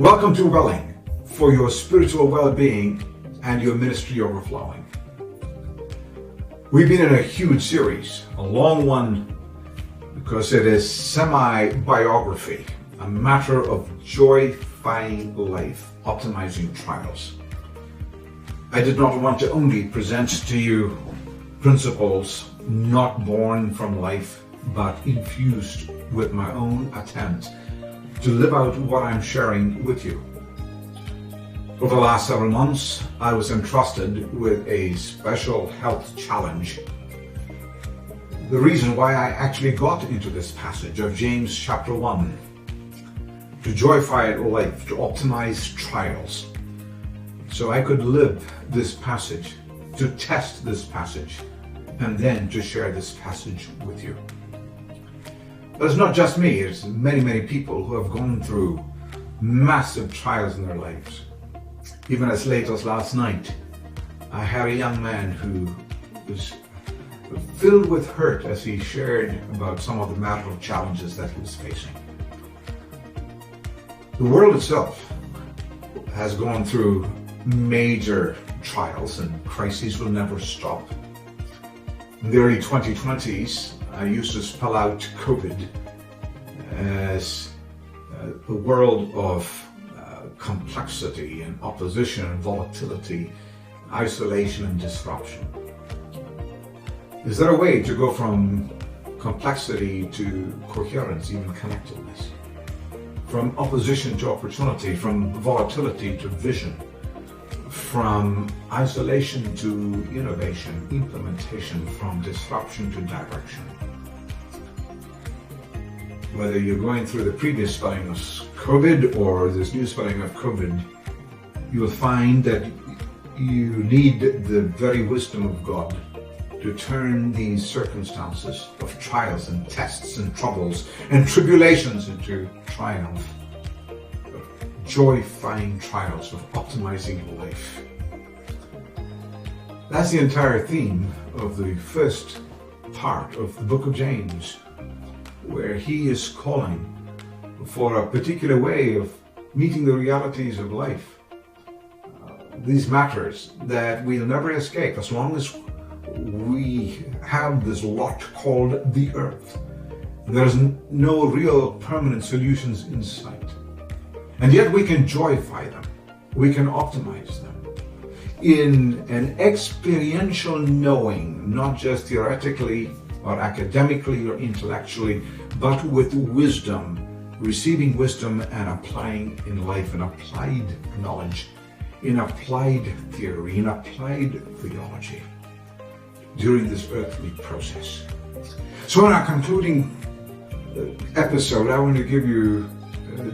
Welcome to Welling for your spiritual well-being and your ministry overflowing. We've been in a huge series, a long one because it is semi-biography, a matter of joyfying life, optimizing trials. I did not want to only present to you principles not born from life, but infused with my own attempt to live out what I'm sharing with you. Over the last several months, I was entrusted with a special health challenge. The reason why I actually got into this passage of James chapter 1, to joyfy life, to optimize trials, so I could live this passage, to test this passage, and then to share this passage with you. But it's not just me, it's many people who have gone through massive trials in their lives. Even as late as last night, I had a young man who was filled with hurt as he shared about some of the marital challenges that he was facing. The world itself has gone through major trials, and crises will never stop. In the early 2020s, I used to spell out COVID as a world of complexity and opposition and volatility, isolation and disruption. Is there a way to go from complexity to coherence, even connectedness? From opposition to opportunity, from volatility to vision, from isolation to innovation, implementation, from disruption to direction. Whether you're going through the previous spelling of COVID or this new spelling of COVID, you will find that you need the very wisdom of God to turn these circumstances of trials and tests and troubles and tribulations into triumph, of joyfying trials, of optimizing life. That's the entire theme of the first part of the book of James, where he is calling for a particular way of meeting the realities of life. These matters that we'll never escape as long as we have this lot called the earth. There's no real permanent solutions in sight. And yet we can joyfy them. We can optimize them in an experiential knowing, not just theoretically or academically or intellectually, but with wisdom, receiving wisdom and applying in life, in applied knowledge, in applied theory, in applied theology during this earthly process. So in our concluding episode, I want to give you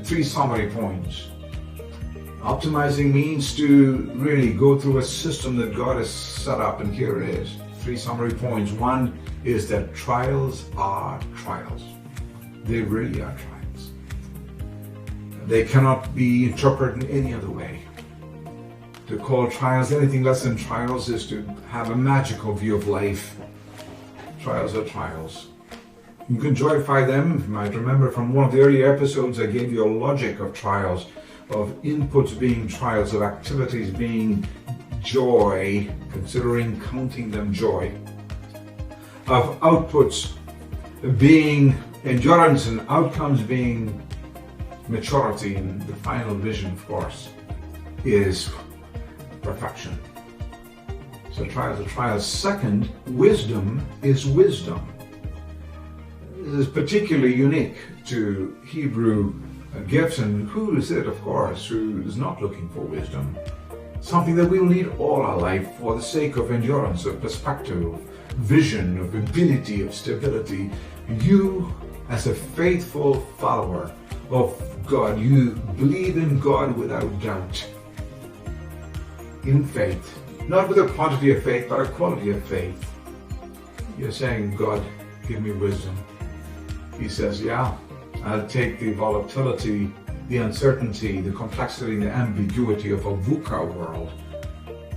3 summary points. Optimizing means to really go through a system that God has set up, and here it is. 3 summary points. 1 is that trials are trials. They really are trials. They cannot be interpreted in any other way. To call trials anything less than trials is to have a magical view of life. Trials are trials. You can joyfy them. You might remember from one of the earlier episodes I gave you a logic of trials, of inputs being trials, of activities being joy, considering counting them joy, of outputs being endurance and outcomes being maturity, and the final vision, of course, is perfection. So trials are trials. Second, wisdom is wisdom. This is particularly unique to Hebrew gifts, and who is it, of course, who is not looking for wisdom? Something that we will need all our life for the sake of endurance, of perspective, of vision, of ability, of stability. You, as a faithful follower of God, you believe in God without doubt, in faith, not with a quantity of faith, but a quality of faith. You're saying, God, give me wisdom. He says, yeah, I'll take the volatility, the uncertainty, the complexity, the ambiguity of a VUCA world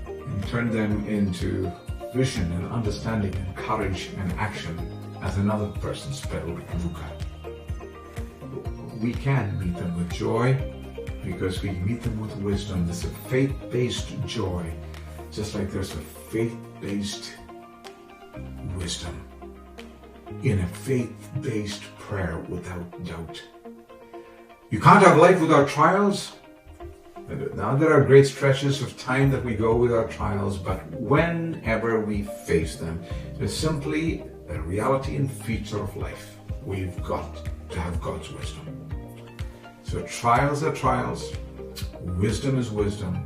and turn them into vision and understanding and courage and action as another person spelled VUCA. We can meet them with joy, because we meet them with wisdom. There's a faith-based joy, just like there's a faith-based wisdom in a faith-based prayer without doubt. You can't have life without trials. Now there are great stretches of time that we go without trials, but whenever we face them, it's simply a reality and feature of life. We've got to have God's wisdom. So trials are trials, wisdom is wisdom,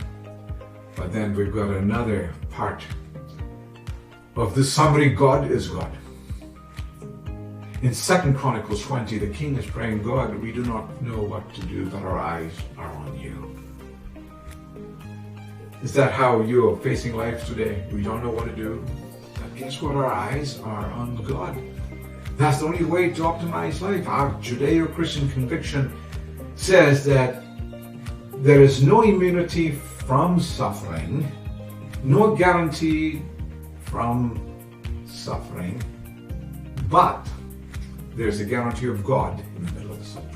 but then we've got another part of this summary: God is God. In 2 Chronicles 20, the king is praying, God, we do not know what to do, but our eyes are on you. Is that how you're facing life today? We don't know what to do, but guess what? Our eyes are on God. That's the only way to optimize life. Our Judeo-Christian conviction says that there is no immunity from suffering, no guarantee from suffering, but there's a guarantee of God in the middle of the suffering.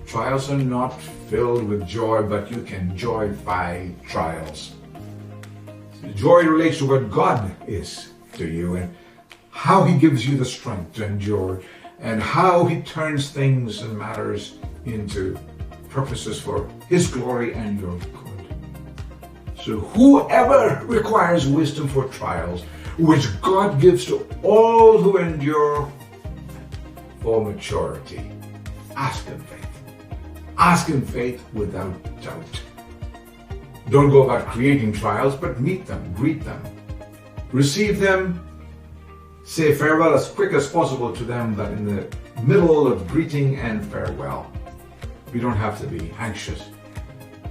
Trials are not filled with joy, but you can joyfy trials. Joy relates to what God is to you and how He gives you the strength to endure and how He turns things and matters into purposes for His glory and your good. So whoever requires wisdom for trials, which God gives to all who endure for maturity, ask in faith. Ask in faith without doubt. Don't go about creating trials, but meet them, greet them, receive them, say farewell as quick as possible to them, but in the middle of greeting and farewell, we don't have to be anxious,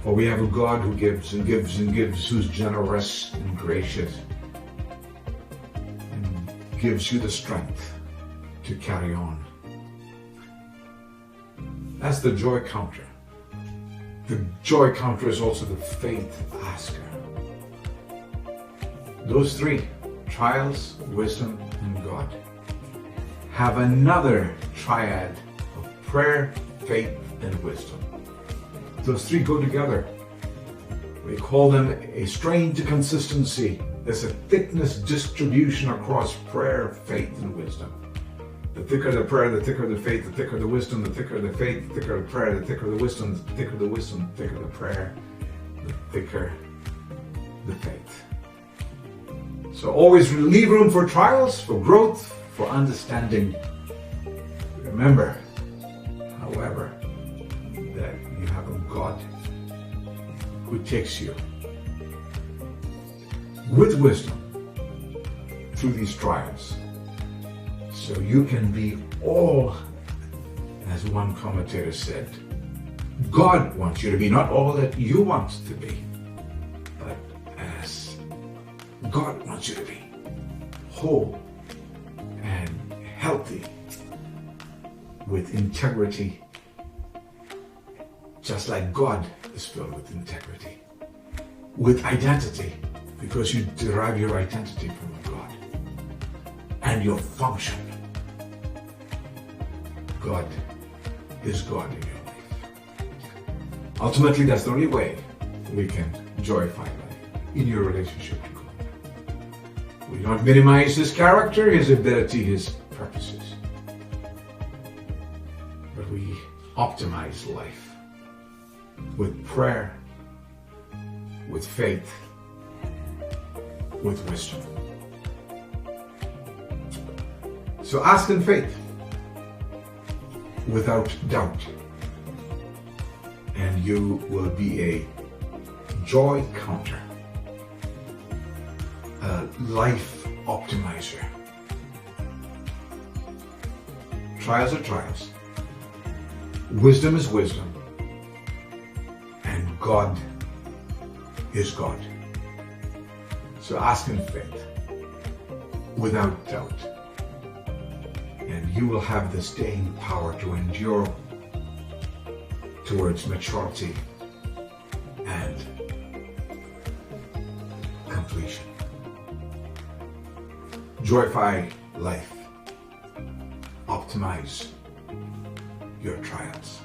for we have a God who gives and gives and gives, who's generous and gracious, and gives you the strength to carry on. That's the joy counter. The joy counter is also the faith asker. Those three, trials, wisdom, and God, have another triad of prayer, faith, and wisdom. Those three go together. We call them a strain to consistency. There's a thickness distribution across prayer, faith, and wisdom. The thicker the prayer, the thicker the faith, the thicker the wisdom, the thicker the faith, the thicker the prayer, the thicker the wisdom, the thicker the wisdom, the thicker the prayer, the thicker the faith. So always leave room for trials, for growth, for understanding. Remember, however, that you have a God who takes you with wisdom through these trials. So you can be all, as one commentator said, God wants you to be, not all that you want to be, but as God wants you to be, whole and healthy, with integrity, just like God is filled with integrity, with identity, because you derive your identity from God, and your function. God is God in your life. Ultimately, that's the only way we can joyfy life, in your relationship to God. We don't minimize His character, His ability, His purposes, but we optimize life with prayer, with faith, with wisdom. So ask in faith, without doubt, and you will be a joy counter, a life optimizer. Trials are trials, wisdom is wisdom, and God is God. So ask in faith, without doubt, and you will have the staying power to endure towards maturity and completion. Joyfy life. Optimize your trials.